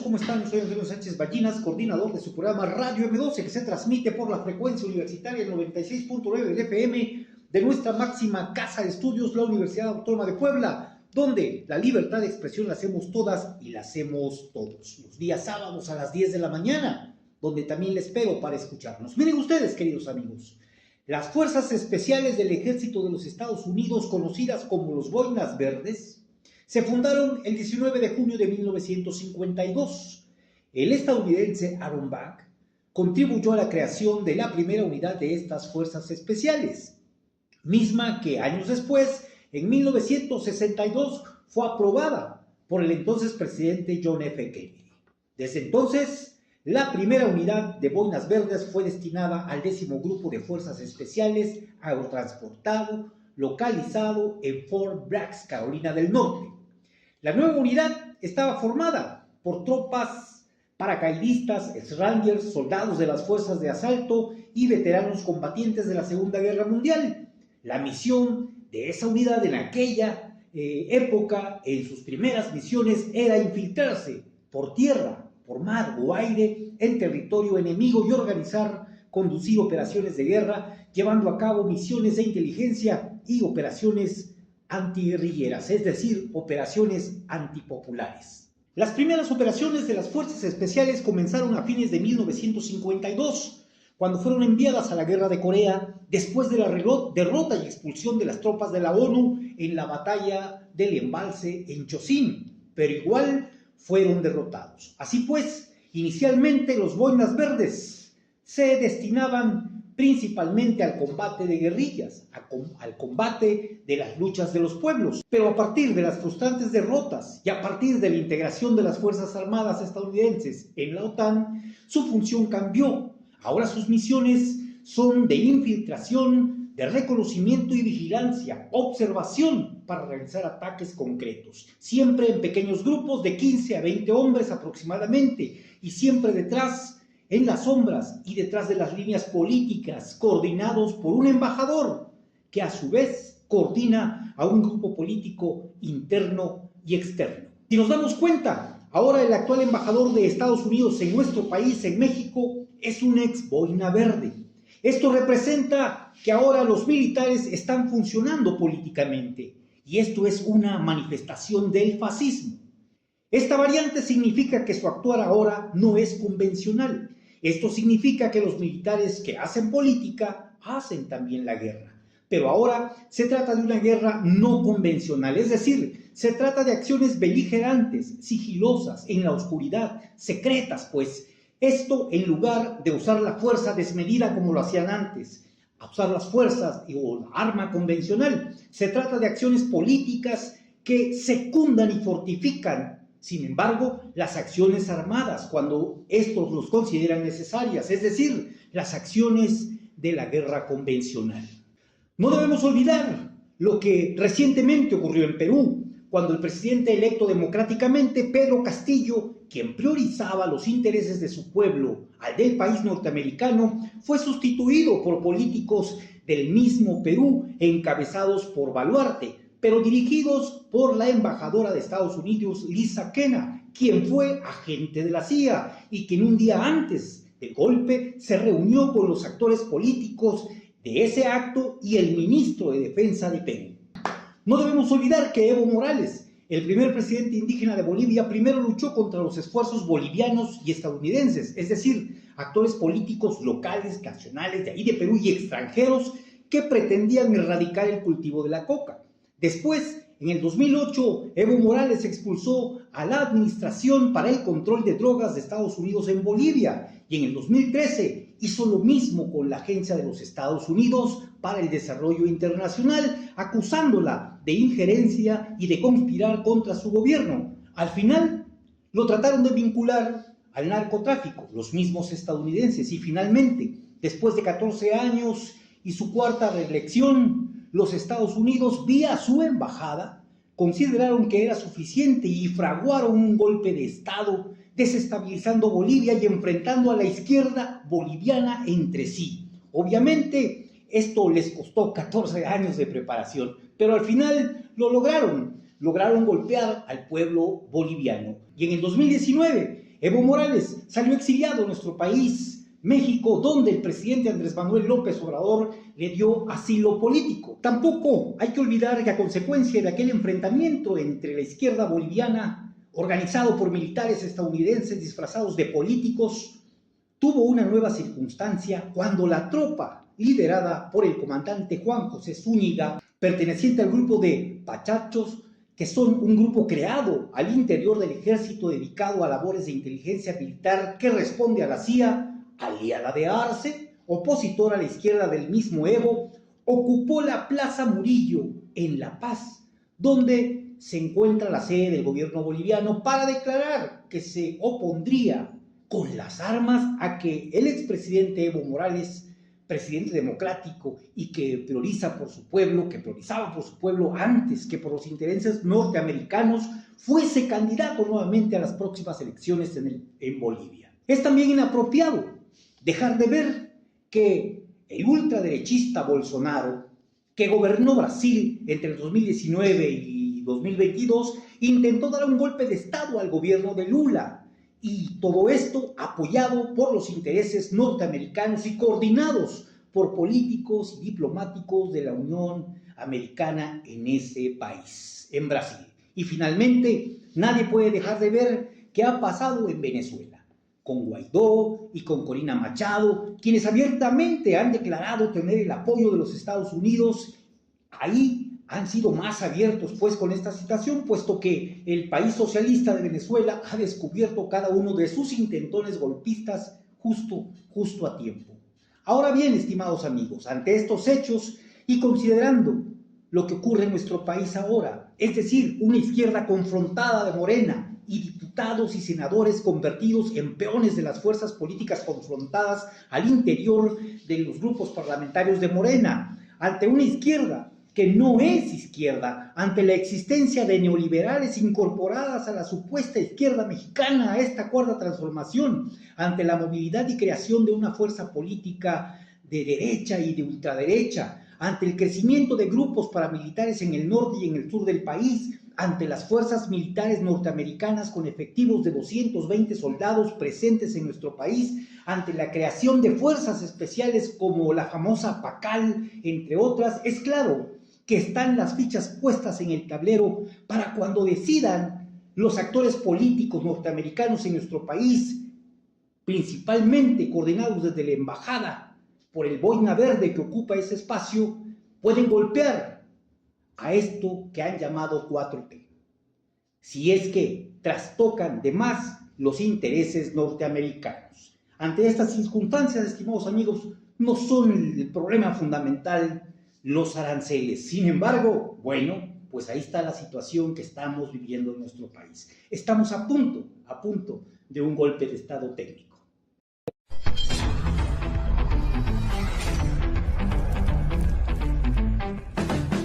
¿cómo están? Soy Antonio Sánchez Ballinas, coordinador de su programa Radio M12, que se transmite por la frecuencia universitaria 96.9 del FM de nuestra máxima casa de estudios, la Universidad Autónoma de Puebla, donde la libertad de expresión la hacemos todas y la hacemos todos. Los días sábados a las 10 de la mañana, donde también les espero para escucharnos. Miren ustedes, queridos amigos, las Fuerzas Especiales del Ejército de los Estados Unidos, conocidas como los Boinas Verdes, se fundaron el 19 de junio de 1952. El estadounidense Aaron Buck contribuyó a la creación de la primera unidad de estas fuerzas especiales, misma que años después, en 1962, fue aprobada por el entonces presidente John F. Kennedy. Desde entonces, la primera unidad de Boinas Verdes fue destinada al 10º Grupo de Fuerzas Especiales aerotransportado, localizado en Fort Bragg, Carolina del Norte. La nueva unidad estaba formada por tropas paracaidistas, Rangers, soldados de las fuerzas de asalto y veteranos combatientes de la Segunda Guerra Mundial. La misión de esa unidad en aquella época, en sus primeras misiones, era infiltrarse por tierra, por mar o aire en territorio enemigo y conducir operaciones de guerra, llevando a cabo misiones de inteligencia y operaciones antiguerrilleras, es decir, operaciones antipopulares. Las primeras operaciones de las Fuerzas Especiales comenzaron a fines de 1952, cuando fueron enviadas a la Guerra de Corea después de la derrota y expulsión de las tropas de la ONU en la batalla del embalse en Chosin, pero igual fueron derrotados. Así pues, inicialmente los Boinas Verdes se destinaban principalmente al combate de guerrillas, al combate de las luchas de los pueblos. Pero a partir de las frustrantes derrotas y a partir de la integración de las Fuerzas Armadas estadounidenses en la OTAN, su función cambió. Ahora sus misiones son de infiltración, de reconocimiento y vigilancia, observación para realizar ataques concretos, siempre en pequeños grupos de 15 a 20 hombres aproximadamente, y siempre detrás, en las sombras y detrás de las líneas políticas, coordinados por un embajador que a su vez coordina a un grupo político interno y externo. Si nos damos cuenta, ahora el actual embajador de Estados Unidos en nuestro país, en México, es un ex Boina Verde. Esto representa que ahora los militares están funcionando políticamente, y esto es una manifestación del fascismo. Esta variante significa que su actuar ahora no es convencional. Esto significa que los militares que hacen política hacen también la guerra. Pero ahora se trata de una guerra no convencional, es decir, se trata de acciones beligerantes, sigilosas, en la oscuridad, secretas, pues. Esto en lugar de usar la fuerza desmedida como lo hacían antes, a usar las fuerzas o la arma convencional. Se trata de acciones políticas que secundan y fortifican, sin embargo, las acciones armadas cuando estos los consideran necesarias, es decir, las acciones de la guerra convencional. No debemos olvidar lo que recientemente ocurrió en Perú, cuando el presidente electo democráticamente, Pedro Castillo, quien priorizaba los intereses de su pueblo al del país norteamericano, fue sustituido por políticos del mismo Perú, encabezados por Baluarte, pero dirigidos por la embajadora de Estados Unidos, Lisa Kena, quien fue agente de la CIA y quien un día antes del golpe se reunió con los actores políticos de ese acto y el ministro de Defensa de Perú. No debemos olvidar que Evo Morales, el primer presidente indígena de Bolivia, primero luchó contra los esfuerzos bolivianos y estadounidenses, es decir, actores políticos locales, nacionales, de ahí de Perú y extranjeros que pretendían erradicar el cultivo de la coca. Después, en el 2008, Evo Morales expulsó a la Administración para el Control de Drogas de Estados Unidos en Bolivia y en el 2013 hizo lo mismo con la Agencia de los Estados Unidos para el Desarrollo Internacional, acusándola de injerencia y de conspirar contra su gobierno. Al final, lo trataron de vincular al narcotráfico, los mismos estadounidenses, y finalmente, después de 14 años y su cuarta reelección, los Estados Unidos, vía su embajada, consideraron que era suficiente y fraguaron un golpe de Estado, desestabilizando Bolivia y enfrentando a la izquierda boliviana entre sí. Obviamente, esto les costó 14 años de preparación, pero al final lo lograron golpear al pueblo boliviano. Y en el 2019, Evo Morales salió exiliado de nuestro país, México, donde el presidente Andrés Manuel López Obrador le dio asilo político. Tampoco hay que olvidar que a consecuencia de aquel enfrentamiento entre la izquierda boliviana, organizado por militares estadounidenses disfrazados de políticos, tuvo una nueva circunstancia cuando la tropa, liderada por el comandante Juan José Zúñiga, perteneciente al grupo de Pachachos, que son un grupo creado al interior del ejército dedicado a labores de inteligencia militar que responde a la CIA, aliada de Arce, opositor a la izquierda del mismo Evo, ocupó la Plaza Murillo en La Paz, donde se encuentra la sede del gobierno boliviano, para declarar que se opondría con las armas a que el expresidente Evo Morales, presidente democrático y que prioriza por su pueblo, que priorizaba por su pueblo antes que por los intereses norteamericanos, fuese candidato nuevamente a las próximas elecciones en Bolivia. Es también inapropiado dejar de ver que el ultraderechista Bolsonaro, que gobernó Brasil entre el 2019 y 2022, intentó dar un golpe de Estado al gobierno de Lula. Y todo esto apoyado por los intereses norteamericanos y coordinados por políticos y diplomáticos de la Unión Americana en ese país, en Brasil. Y finalmente, nadie puede dejar de ver qué ha pasado en Venezuela, con Guaidó y con Corina Machado, quienes abiertamente han declarado tener el apoyo de los Estados Unidos. Ahí han sido más abiertos pues con esta situación, puesto que el país socialista de Venezuela ha descubierto cada uno de sus intentones golpistas justo a tiempo. Ahora bien, estimados amigos, ante estos hechos y considerando lo que ocurre en nuestro país ahora, es decir, una izquierda confrontada de Morena y diputados y senadores convertidos en peones de las fuerzas políticas confrontadas al interior de los grupos parlamentarios de Morena, ante una izquierda que no es izquierda, ante la existencia de neoliberales incorporadas a la supuesta izquierda mexicana, a esta cuarta transformación, ante la movilidad y creación de una fuerza política de derecha y de ultraderecha, ante el crecimiento de grupos paramilitares en el norte y en el sur del país, ante las fuerzas militares norteamericanas con efectivos de 220 soldados presentes en nuestro país, ante la creación de fuerzas especiales como la famosa PACAL, entre otras, es claro que están las fichas puestas en el tablero para cuando decidan los actores políticos norteamericanos en nuestro país, principalmente coordinados desde la embajada por el boina verde que ocupa ese espacio, pueden golpear a esto que han llamado 4T, si es que trastocan de más los intereses norteamericanos. Ante estas circunstancias, estimados amigos, no son el problema fundamental los aranceles. Sin embargo, bueno, pues ahí está la situación que estamos viviendo en nuestro país. Estamos a punto de un golpe de Estado técnico.